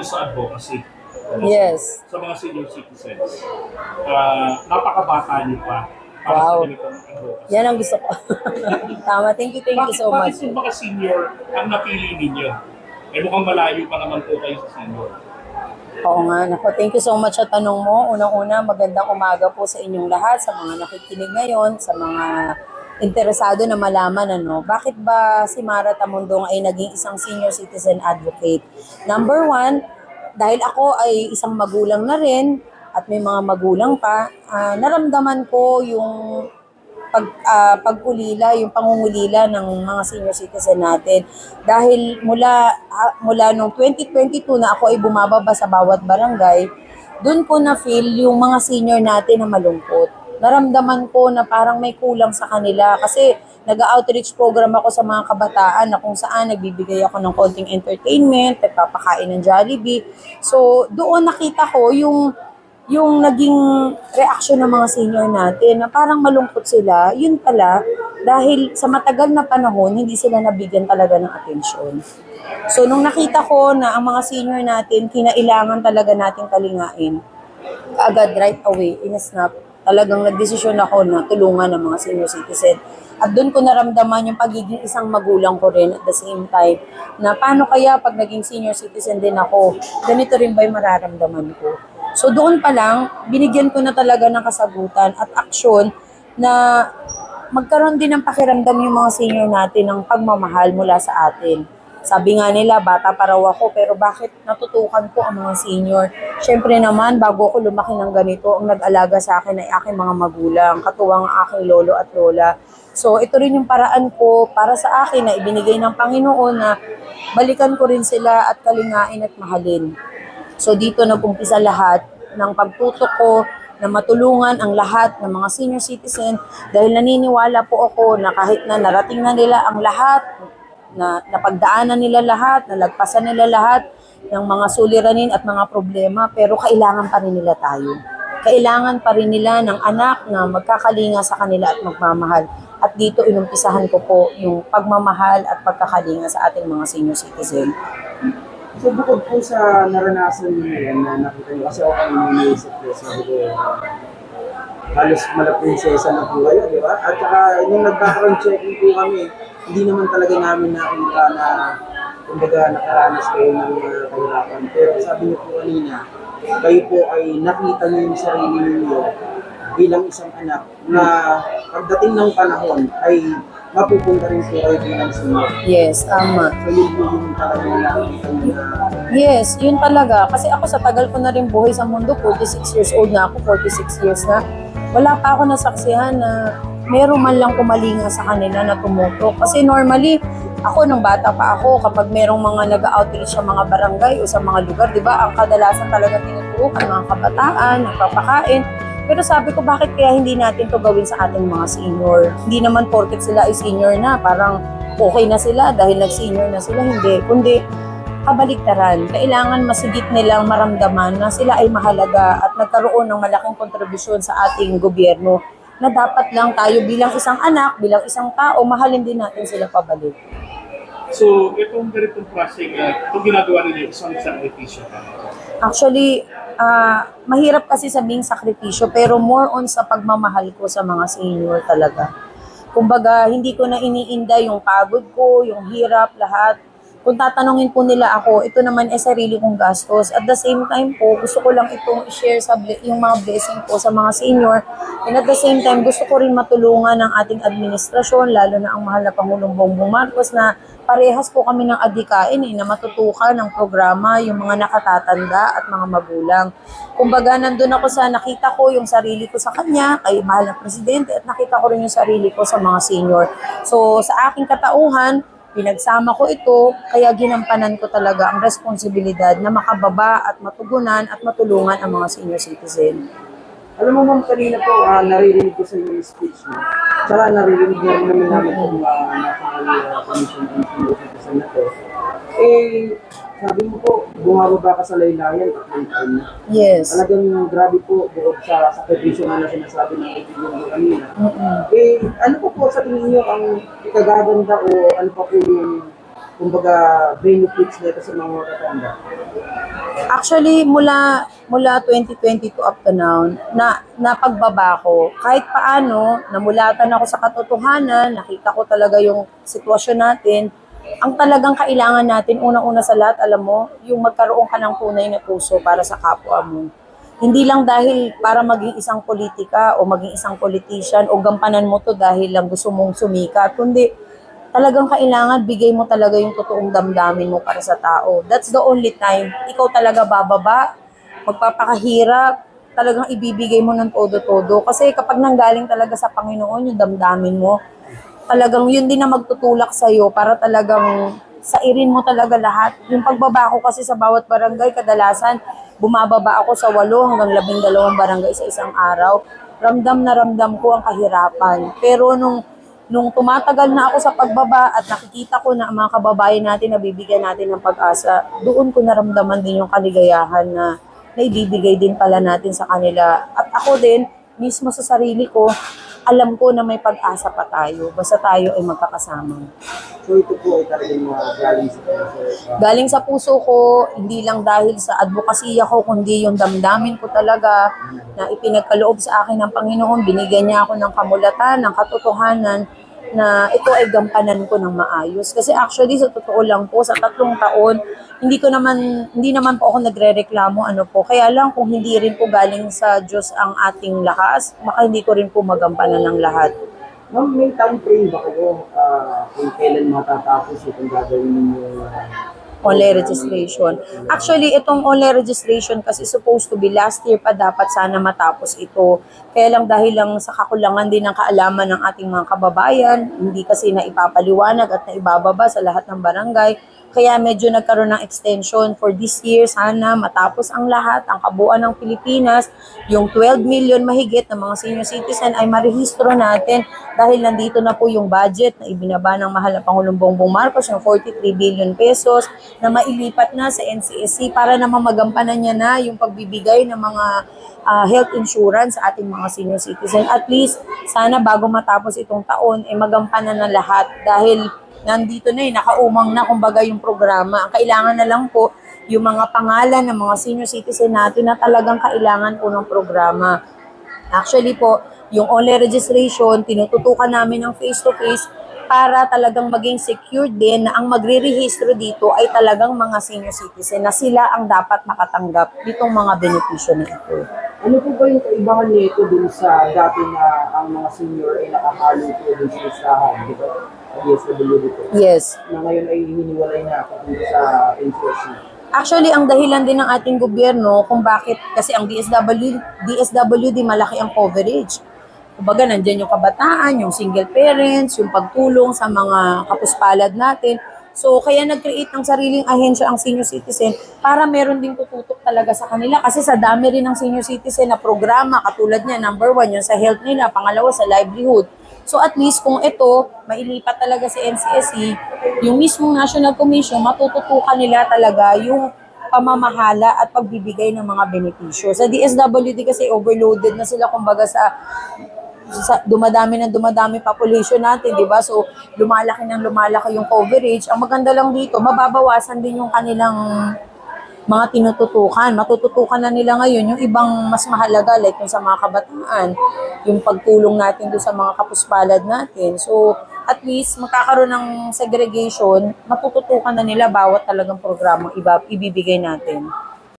sa advocacy. Yes. Sa mga senior citizens. Napakabata niyo pa. Para Wow. sa ganitong advocacy. Yan ang gusto ko. Tama, thank you so much. Bakit yung mga senior ang napili ninyo? Eh mukhang malayo pa naman po kayo sa senior. Oo nga, nako, thank you so much sa tanong mo. Unang-una, magandang umaga po sa inyong lahat, sa mga nakikinig ngayon, sa mga interesado na malaman bakit ba si Mara Tamundong ay naging isang senior citizen advocate. Number one, dahil ako ay isang magulang na rin at may mga magulang pa, naramdaman ko yung pag-ulila, yung pangungulila ng mga senior citizen natin. Dahil mula nung 2022 na ako ay bumababa sa bawat barangay, doon ko na-feel yung mga senior natin na malungkot. Naramdaman ko na parang may kulang sa kanila kasi nag-outreach program ako sa mga kabataan na kung saan nagbibigay ako ng konting entertainment, nagpapakain ng Jollibee. So, doon nakita ko yung naging reaksyon ng mga senior natin na parang malungkot sila, yun pala, dahil sa matagal na panahon, hindi sila nabigyan talaga ng atensyon. So, nung nakita ko na ang mga senior natin, kinailangan talaga nating talingain, agad right away, in-snap, talagang nagdesisyon ako na tulungan ng mga senior citizen. At doon ko naramdaman yung pagiging isang magulang ko rin at the same time, na paano kaya pag naging senior citizen din ako, ganito rin ba yung mararamdaman ko? So doon pa lang, binigyan ko na talaga ng kasagutan at aksyon na magkaroon din ng pakiramdam yung mga senior natin ng pagmamahal mula sa atin. Sabi nga nila, bata pa raw ako, pero bakit natutukan ko ang mga senior? Siyempre naman, bago ako lumaki ng ganito, ang nag-alaga sa akin ay aking mga magulang, katuwang aking lolo at lola. So ito rin yung paraan ko para sa akin na ibinigay ng Panginoon na balikan ko rin sila at kalingain at mahalin. So dito nag-umpisa lahat ng pagtutok ko na matulungan ang lahat ng mga senior citizen dahil naniniwala po ako na kahit na narating na nila ang lahat, na napagdaanan nila lahat, nalagpasan nila lahat ng mga suliranin at mga problema, pero kailangan pa rin nila tayo. Kailangan pa rin nila ng anak na magkakalinga sa kanila at magmamahal. At dito inumpisahan ko po yung pagmamahal at pagkakalinga sa ating mga senior citizen. So bukod po sa naranasan niyo yan na nakita niyo, kasi ako kanina naisip ko, sabi ko, halos malaprinsesa na po kayo, di ba? At saka yung nag-background checking po kami, hindi naman talaga namin nakita na kumbaga nakaranas kayo ng kahirapan. Pero sabi niyo po kanina, kayo po ay nakita niyo yung sarili niyo bilang isang anak na pagdating ng panahon ay mapupunta rin po kayo bilang senior. Yes, tama. So yun po yung talagang nakikita niyo na... Yes, yun talaga. Kasi ako sa tagal ko na rin buhay sa mundo, 46 years old na ako, 46 years na. Wala pa ako nasaksihan na meron man lang kumalinga sa kanila na tumutok. Kasi normally, ako nung bata pa ako, kapag merong mga nag-outreach sa mga barangay o sa mga lugar, di ba, ang kadalasan talaga tinuturukan mga kabataan, nagpapakain. Pero sabi ko, bakit kaya hindi natin to gawin sa ating mga senior? Hindi naman porket sila ay senior na, parang okay na sila dahil nag-senior na sila. Hindi, kundi kabaliktaran. Kailangan masigit nilang maramdaman na sila ay mahalaga at nagkaroon ng malaking kontribusyon sa ating gobyerno na dapat lang tayo bilang isang anak, bilang isang tao, mahalin din natin sila pabalik. So, itong ganitong klaseng, itong ginagawa ninyo, isang sakripisyo ka? Actually, mahirap kasi sabing sakripisyo, pero more on sa pagmamahal ko sa mga senior talaga. Kumbaga, hindi ko na iniinda yung pagod ko, yung hirap, lahat. Kung tatanungin po nila ako, ito naman ay sarili kong gastos. At the same time po, gusto ko lang itong i-share yung mga blessing po sa mga senior. And at the same time, gusto ko rin matulungan ng ating administrasyon, lalo na ang mahal na Pangulong Bongbong Marcos, na parehas po kami ng adhikain na matutukan ng programa yung mga nakatatanda at mga magulang. Kumbaga, nandun ako nakita ko yung sarili ko sa kanya, kay mahal na presidente, at nakita ko rin yung sarili ko sa mga senior. So, sa aking katauhan, pinagsama ko ito, kaya ginampanan ko talaga ang responsibilidad na makababa at matugunan at matulungan ang mga senior citizen. Alam mo ma'am, kanina po, naririnig ko sa yung speech mo. Tsaka naririnig na rin namin namin kung National Commission on Senior Citizen na to. Sabi mo po, bumababa ka sa laylayan, tatlong taon na. Yes. Talagang grabe po, bukod sa sakripisyo na sinasabi ng kaibigan mo kanina. Ano po sa tingin niyo ang ikagaganda o ano pa po yung, kumbaga, benefits nito sa mga matatanda? Actually, mula 2022 up to now, napagbaba ko. Kahit paano, namulatan ako sa katotohanan, nakita ko talaga yung sitwasyon natin. Ang talagang kailangan natin, unang-una sa lahat, alam mo, yung magkaroon ka ng tunay na puso para sa kapwa mo. Hindi lang dahil para maging isang politika o maging isang politician o gampanan mo to dahil lang gusto mong sumikat, kundi talagang kailangan bigay mo talaga yung totoong damdamin mo para sa tao. That's the only time ikaw talaga bababa, magpapakahirap, talagang ibibigay mo ng todo-todo. Kasi kapag nanggaling talaga sa Panginoon yung damdamin mo, talagang yun din na magtutulak sa'yo para talagang sairin mo talaga lahat. Yung pagbaba ko kasi sa bawat barangay, kadalasan bumababa ako sa 8 hanggang 12 barangay sa isang araw. Ramdam na ramdam ko ang kahirapan. Pero nung tumatagal na ako sa pagbaba at nakikita ko na ang mga kababayan natin na bibigyan natin ng pag-asa, doon ko naramdaman din yung kaligayahan na naibibigay din pala natin sa kanila. At ako din, mismo sa sarili ko, alam ko na may pag-asa pa tayo, basta tayo ay magkakasama. So ito po ay talagang galing sa puso. Galing sa puso ko, hindi lang dahil sa advokasya ko, kundi yung damdamin ko talaga na ipinagkaloob sa akin ng Panginoon. Binigyan niya ako ng kamulatan, ng katotohanan na ito ay gampanan ko ng maayos. Kasi actually, sa totoo lang po, sa 3 taon, hindi naman po ako nagrereklamo, Kaya lang kung hindi rin po galing sa Diyos ang ating lakas, baka hindi ko rin po magampanan ng lahat. Ma'am, may time frame ba kayo kung kailan matatapos itong gagawin ninyo? Online registration. Actually, itong online registration kasi supposed to be last year pa dapat sana matapos ito. Kaya lang dahil lang sa kakulangan din ng kaalaman ng ating mga kababayan, hindi kasi na ipapaliwanag at naibababa sa lahat ng barangay. Kaya medyo nagkaroon ng extension for this year. Sana matapos ang lahat, ang kabuuan ng Pilipinas, yung 12 million mahigit na mga senior citizen ay marehistro natin dahil nandito na po yung budget na ibinaba ng mahal na Pangulong Bongbong Marcos, yung 43 billion pesos na mailipat na sa NCSC para naman magampanan niya na yung pagbibigay ng mga health insurance sa ating mga senior citizen. At least, sana bago matapos itong taon, magampanan na lahat dahil nandito na nakaumang na kumbaga yung programa. Ang kailangan na lang po yung mga pangalan ng mga senior citizen natin na talagang kailangan po ng programa. Actually po, yung online registration, tinututukan namin ng face-to-face para talagang maging secure din na ang magre-rehistro dito ay talagang mga senior citizen na sila ang dapat makatanggap ditong mga benepisyo na ito. Ano po ba yung kaibahan nito dun sa dati na ang mga senior ay nakahalo po dun sa listahan, di ba? DSWD po. Yes. Na ngayon ay hiniwalay na papunta sa NCSC. Actually, ang dahilan din ng ating gobyerno kung bakit, kasi ang DSWD malaki ang coverage. Kumbaga, nandyan yung kabataan, yung single parents, yung pagtulong sa mga kapuspalad natin. So, kaya nag-create ng sariling ahensya ang senior citizen para meron din tututok talaga sa kanila. Kasi sa dami rin ng senior citizen na programa, katulad niya, number 1, yung sa health nila, pangalawa sa livelihood. So at least kung ito, mailipat talaga sa NCSC, yung mismong National Commission, matututukan nila talaga yung pamamahala at pagbibigay ng mga benepisyo. Sa DSWD kasi overloaded na sila kumbaga sa dumadami population natin, di ba? So lumalaki yung coverage. Ang maganda lang dito, mababawasan din yung kanilang mga tinututukan. Matututukan na nila ngayon yung ibang mas mahalaga like yung sa mga kabataan, yung pagtulong natin doon sa mga kapuspalad natin. So, at least magkakaroon ng segregation, matututukan na nila bawat talagang programang ibibigay natin.